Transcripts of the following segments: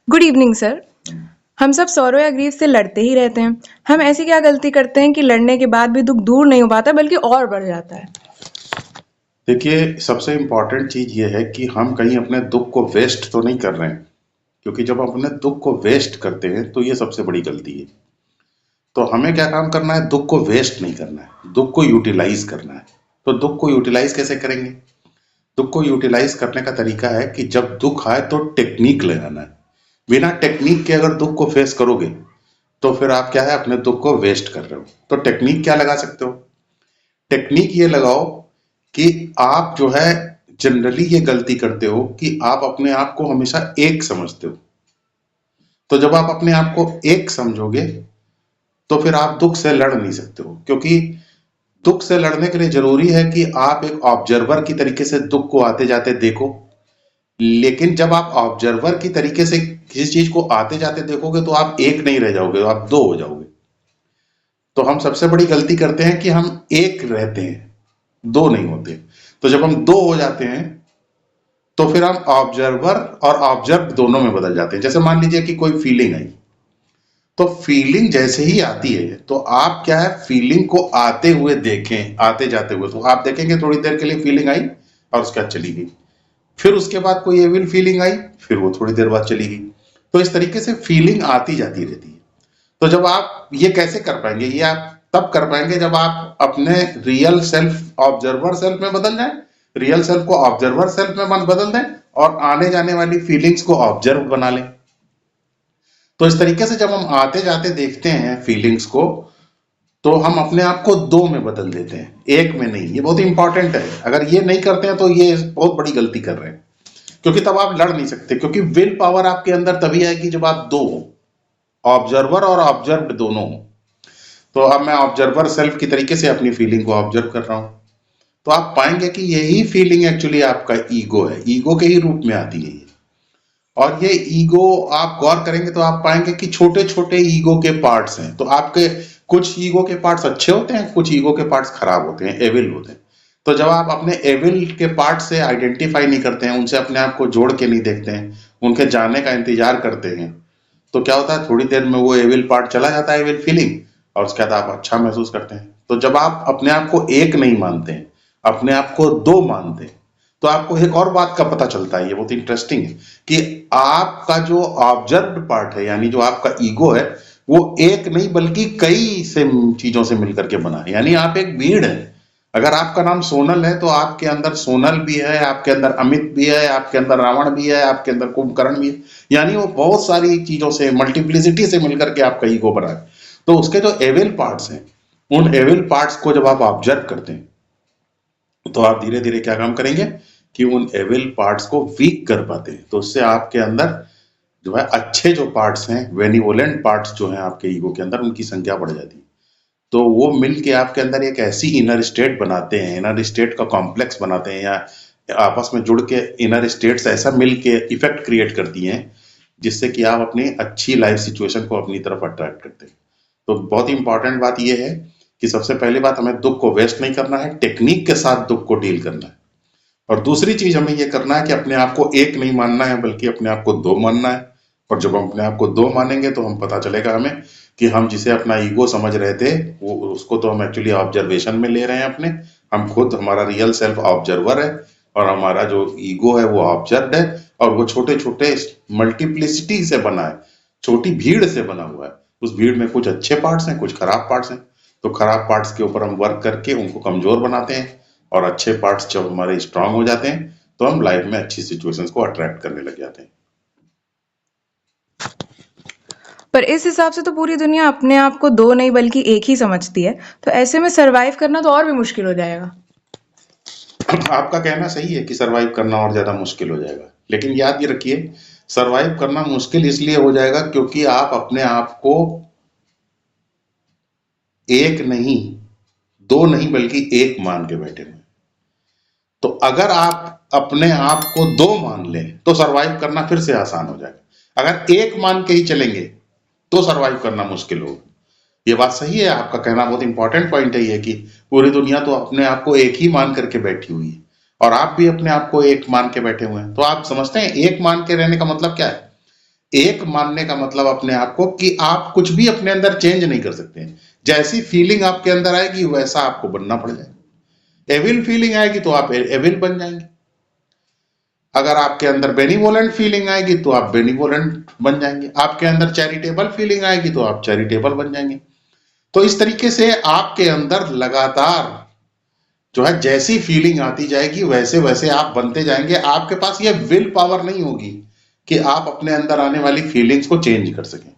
Good evening sir. हम सब sorrow या ग्रीफ से लड़ते ही रहते हैं। हम ऐसी क्या गलती करते हैं कि लड़ने के बाद भी दुख दूर नहीं हो पाता बल्कि और बढ़ जाता है? देखिए, सबसे इम्पोर्टेंट चीज़ ये है कि हम कहीं अपने दुख को वेस्ट तो नहीं कर रहे हैं, क्योंकि जब हम अपने दुख को वेस्ट करते हैं तो ये सबसे बड़ी गलती है। तो हमें क्या काम करना है? दुख को वेस्ट नहीं करना है, दुख को यूटिलाइज करना है। तो दुख को यूटिलाइज कैसे करेंगे? दुख को यूटिलाइज करने का तरीका है कि जब दुख आए तो टेक्निक लगाना है। बिना टेक्निक के अगर दुख को फेस करोगे तो फिर आप क्या है, अपने दुख को वेस्ट कर रहे हो। तो टेक्निक क्या लगा सकते हो? टेक्निक ये लगाओ कि आप जो है, जनरली ये गलती करते हो कि आप अपने आप को हमेशा एक समझते हो। तो जब आप अपने आप को एक समझोगे तो फिर आप दुख से लड़ नहीं सकते हो, क्योंकि दुख से लड़ने के लिए जरूरी है कि आप एक ऑब्जर्वर की तरीके से दुख को आते जाते देखो। लेकिन जब आप ऑब्जर्वर की तरीके से किसी चीज को आते जाते देखोगे तो आप एक नहीं रह जाओगे, आप दो हो जाओगे। तो हम सबसे बड़ी गलती करते हैं कि हम एक रहते हैं, दो नहीं होते। तो जब हम दो हो जाते हैं तो फिर हम ऑब्जर्वर और ऑब्जर्व दोनों में बदल जाते हैं। जैसे मान लीजिए कि कोई फीलिंग आई, तो फीलिंग जैसे ही आती है तो आप क्या है, फीलिंग को आते हुए देखें, आते जाते हुए। तो आप देखेंगे थोड़ी देर के लिए फीलिंग आई और उसके बाद चली गई। फिर उसके बाद कोई एविल फीलिंग आई, फिर वो थोड़ी देर बाद चली गई। तो इस तरीके से फीलिंग आती जाती रहती है। तो जब आप ये कैसे कर पाएंगे? ये आप तब कर पाएंगे जब आप अपने रियल सेल्फ ऑब्जर्वर सेल्फ में बदल जाएं, रियल सेल्फ को ऑब्जर्वर सेल्फ में बदल दें और आने जाने वाली फीलिंग्स को ऑब्जर्व बना लें। तो इस तरीके से जब हम आते जाते देखते हैं फीलिंग्स को, तो हम अपने आप को दो में बदल देते हैं, एक में नहीं। ये बहुत इंपॉर्टेंट है। अगर ये नहीं करते हैं तो ये बहुत बड़ी गलती कर रहे हैं, क्योंकि तब आप लड़ नहीं सकते। क्योंकि विल पावर आपके अंदर तभी आएगी जब आप दो हो, ऑब्जर्वर और ऑब्जर्व्ड दोनों हो। तो अब मैं ऑब्जर्वर सेल्फ की तरीके से अपनी फीलिंग को ऑब्जर्व कर रहा हूं, तो आप पाएंगे कि यही फीलिंग एक्चुअली आपका ईगो है, ईगो के ही रूप में आती है ये। और ये ईगो आप गौर करेंगे तो आप पाएंगे कि छोटे छोटे ईगो के पार्ट्स हैं। तो आपके कुछ ईगो के पार्ट्स अच्छे होते हैं, कुछ ईगो के पार्ट्स खराब होते हैं, एविल होते हैं। तो जब आप अपने एविल के पार्ट से आइडेंटिफाई नहीं करते हैं, उनसे अपने आप को जोड़ के नहीं देखते हैं, उनके जाने का इंतजार करते हैं, तो क्या होता है, थोड़ी देर में वो एविल पार्ट चला जाता है, एविल फीलिंग, और उसके बाद आप अच्छा महसूस करते हैं। तो जब आप अपने आप को एक नहीं मानते हैं, अपने आप को दो मानते हैं, तो आपको एक और बात का पता चलता है, ये बहुत इंटरेस्टिंग है, कि आपका जो ऑब्जर्व्ड पार्ट है, यानी जो आपका ईगो है, वो एक नहीं बल्कि कई से चीजों से मिलकर के बना है। यानी आप एक भीड़ है। अगर आपका नाम सोनल है तो आपके अंदर सोनल भी है, आपके अंदर अमित भी है, आपके अंदर रावण भी है, आपके अंदर कुंभकर्ण भी है। यानी वो बहुत सारी चीजों से, मल्टीप्लिसिटी से मिलकर के आपका ईगो बना है। तो उसके जो एविल पार्ट्स हैं, उन एविल पार्ट्स को जब आप ऑब्जर्व करते हैं तो आप धीरे धीरे क्या काम करेंगे कि उन एविल पार्ट्स को वीक कर पाते हैं। तो उससे आपके अंदर जो है अच्छे जो पार्ट्स हैं, बेनिवोलेंट पार्ट्स जो हैं आपके ईगो के अंदर, उनकी संख्या बढ़ जाती है। तो वो मिल के आपके अंदर एक ऐसी इनर स्टेट बनाते हैं, इनर स्टेट का कॉम्प्लेक्स बनाते हैं, या आपस में जुड़ के इनर स्टेट्स ऐसा मिल के इफेक्ट क्रिएट करती हैं, जिससे कि आप अपनी अच्छी लाइफ सिचुएशन को अपनी तरफ अट्रैक्ट करते हैं। तो बहुत ही इंपॉर्टेंट बात यह है कि सबसे पहली बात, हमें दुख को वेस्ट नहीं करना है, टेक्निक के साथ दुख को डील करना है। और दूसरी चीज हमें यह करना है कि अपने आप को एक नहीं मानना है बल्कि अपने आप को दो मानना है। और जब हम अपने आप को दो मानेंगे तो हम पता चलेगा हमें कि हम जिसे अपना ईगो समझ रहे थे, वो उसको तो हम एक्चुअली ऑब्जर्वेशन में ले रहे हैं अपने। हम खुद, हमारा रियल सेल्फ ऑब्जर्वर है और हमारा जो ईगो है वो ऑब्जर्व्ड है। और वो छोटे छोटे मल्टीप्लिसिटी से बना है, छोटी भीड़ से बना हुआ है। उस भीड़ में कुछ अच्छे पार्ट्स हैं, कुछ खराब पार्ट्स हैं। तो खराब पार्ट्स के ऊपर हम वर्क करके उनको कमजोर बनाते हैं, और अच्छे पार्ट्स जब हमारे स्ट्रांग हो जाते हैं तो हम लाइफ में अच्छी सिचुएशंस को अट्रैक्ट करने लग जाते हैं। पर इस हिसाब से तो पूरी दुनिया अपने आप को दो नहीं बल्कि एक ही समझती है, तो ऐसे में सरवाइव करना तो और भी मुश्किल हो जाएगा। आपका कहना सही है कि सरवाइव करना और ज्यादा मुश्किल हो जाएगा, लेकिन याद ये रखिए, सरवाइव करना मुश्किल इसलिए हो जाएगा क्योंकि आप अपने आप को एक नहीं, दो नहीं बल्कि एक मान के बैठे हुए। तो अगर आप अपने आप को दो मान लें तो सरवाइव करना फिर से आसान हो जाएगा। अगर एक मान के ही चलेंगे तो सरवाइव करना मुश्किल होगा। ये बात सही है, आपका कहना बहुत इंपॉर्टेंट पॉइंट है ये, कि पूरी दुनिया तो अपने आप को एक ही मान करके बैठी हुई है, और आप भी अपने आप को एक मान के बैठे हुए हैं। तो आप समझते हैं एक मान के रहने का मतलब क्या है? एक मानने का मतलब अपने आप को कि आप कुछ भी अपने अंदर चेंज नहीं कर सकते हैं। जैसी फीलिंग आपके अंदर आएगी वैसा आपको बनना पड़ जाएगा। एविल फीलिंग आएगी तो आप एविल बन जाएंगे। अगर आपके अंदर बेनिवोलेंट फीलिंग आएगी तो आप बेनिवोलेंट बन जाएंगे। आपके अंदर चैरिटेबल फीलिंग आएगी तो आप चैरिटेबल बन जाएंगे। तो इस तरीके से आपके अंदर लगातार जो है जैसी फीलिंग आती जाएगी वैसे वैसे आप बनते जाएंगे। आपके पास ये विल पावर नहीं होगी कि आप अपने अंदर आने वाली फीलिंग्स को चेंज कर सकें।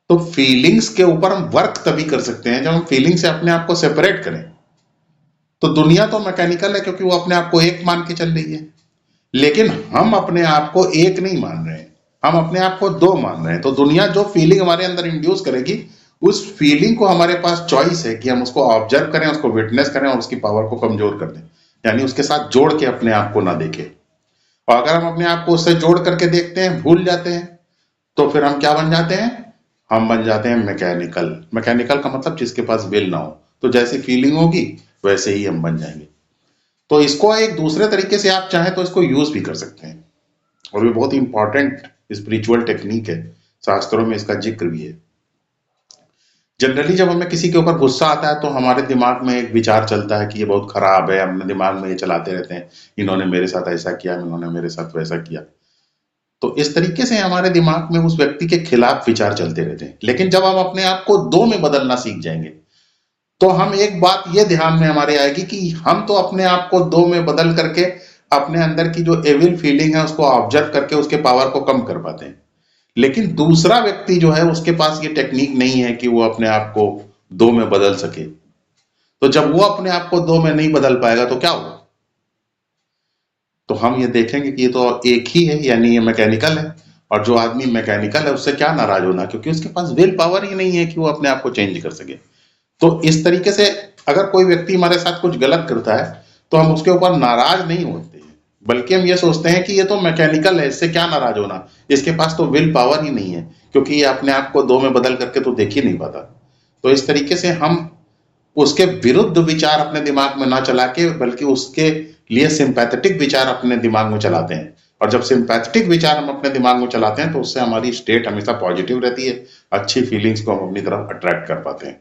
तो फीलिंग्स के ऊपर हम वर्क तभी कर सकते हैं जब हम फीलिंग से अपने आप को सेपरेट करें। तो दुनिया तो मैकेनिकल है क्योंकि वो अपने आप को एक मान के चल रही है, लेकिन हम अपने आप को एक नहीं मान रहे हैं, हम अपने आप को दो मान रहे हैं। तो दुनिया जो फीलिंग हमारे अंदर इंड्यूस करेगी उस फीलिंग को हमारे पास चॉइस है कि हम उसको ऑब्जर्व करें, उसको विटनेस करें और उसकी पावर को कमजोर कर दें, यानी उसके साथ जोड़ के अपने आप को ना देखें। और अगर हम अपने आप को उससे जोड़ करके देखते हैं, भूल जाते हैं, तो फिर हम क्या बन जाते हैं? हम बन जाते हैं मैकेनिकल। मैकेनिकल का मतलब जिसके पास विल ना हो। तो जैसी फीलिंग होगी वैसे ही हम बन जाएंगे। तो इसको एक दूसरे तरीके से आप चाहें तो इसको यूज भी कर सकते हैं, और ये बहुत इंपॉर्टेंट स्पिरिचुअल टेक्निक है, शास्त्रों में इसका जिक्र भी है। जनरली जब हमें किसी के ऊपर गुस्सा आता है तो हमारे दिमाग में एक विचार चलता है कि ये बहुत खराब है, अपने दिमाग में ये चलाते रहते हैं, इन्होंने मेरे साथ ऐसा किया, इन्होंने मेरे साथ वैसा किया। तो इस तरीके से हमारे दिमाग में उस व्यक्ति के खिलाफ विचार चलते रहते हैं। लेकिन जब हम अपने आप को दो में बदलना सीख जाएंगे तो हम एक बात ये ध्यान में हमारे आएगी कि हम तो अपने आप को दो में बदल करके अपने अंदर की जो एविल फीलिंग है उसको ऑब्जर्व करके उसके पावर को कम कर पाते हैं। लेकिन दूसरा व्यक्ति जो है उसके पास ये टेक्निक नहीं है कि वो अपने आप को दो में बदल सके। तो जब वो अपने आप को दो में नहीं बदल पाएगा तो क्या होगा? तो हम ये देखेंगे कि ये तो एक ही है, यानी ये मैकेनिकल है। और जो आदमी मैकेनिकल है उससे क्या नाराज होना, क्योंकि उसके पास विल पावर ही नहीं है कि वो अपने आप को चेंज कर सके। तो इस तरीके से अगर कोई व्यक्ति हमारे साथ कुछ गलत करता है तो हम उसके ऊपर नाराज नहीं होते हैं, बल्कि हम ये सोचते हैं कि ये तो मैकेनिकल है, इससे क्या नाराज होना, इसके पास तो विल पावर ही नहीं है, क्योंकि ये अपने आप को दो में बदल करके तो देख ही नहीं पाता। तो इस तरीके से हम उसके विरुद्ध विचार अपने दिमाग में ना चला के बल्कि उसके लिए सिंपैथेटिक विचार अपने दिमाग में चलाते हैं। और जब सिंपैथेटिक विचार हम अपने दिमाग में चलाते हैं तो उससे हमारी स्टेट हमेशा पॉजिटिव रहती है, अच्छी फीलिंग्स को हम अपनी तरफ अट्रैक्ट कर पाते हैं।